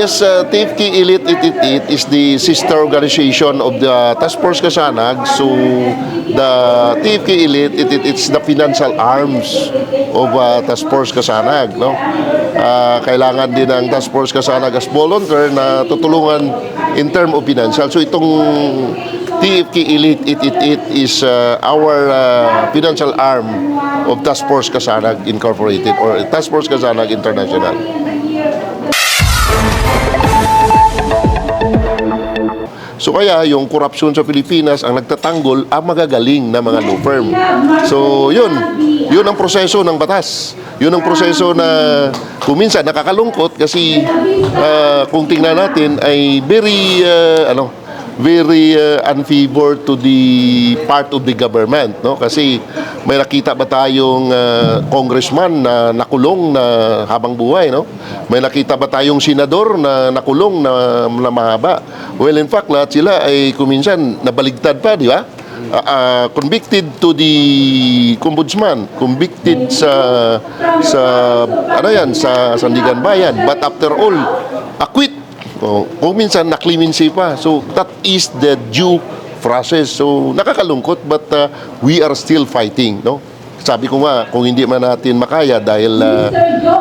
Yes, TFK Elite 888 is the sister organization of the Task Force Kasanag. So, the TFK Elite 888 is the financial arms of Task Force Kasanag. No? Kailangan din ng Task Force Kasanag as volunteer na tutulungan in term of financial. So, itong TFK Elite 888 is our financial arm of Task Force Kasanag Incorporated or Task Force Kasanag International. So kaya yung korupsyon sa Pilipinas ang nagtatanggol ang magagaling na mga law firm. So yun ang proseso ng batas. Yun ang proseso na kuminsan nakakalungkot kasi kung tingnan natin ay very unfavor to the part of the government, no? Kasi may nakita ba tayong congressman na nakulong na habang buhay, no? May nakita ba tayong senador na nakulong na mahaba? Well, in fact, lahat sila ay kuminsan nabaligtad pa, di ba? Convicted to the ombudsman, convicted sa Sandigan Bayan, but after all, acquit. Kung minsan nakliminsi pa. So that is the due process. So nakakakalungkot but we are still fighting, no? Sabi ko nga, kung hindi man natin makaya dahil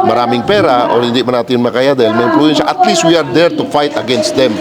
maraming pera o hindi man natin makaya dahil may influence, at least we are there to fight against them.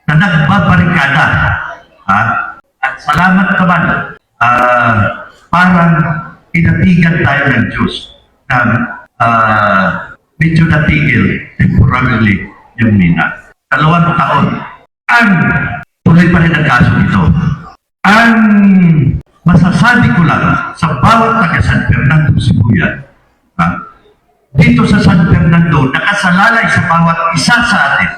Na nagbabarikada. At salamat naman, parang pinatigan tayo ng Diyos na medyo natigil temporarily yung mina. 2 taon. Ang tuloy pa rin ang kaso ito. Ang masasabi ko lang sa bawat taga San Fernando, Sibuyan, dito sa San Fernando, nakasalalay sa bawat isa sa atin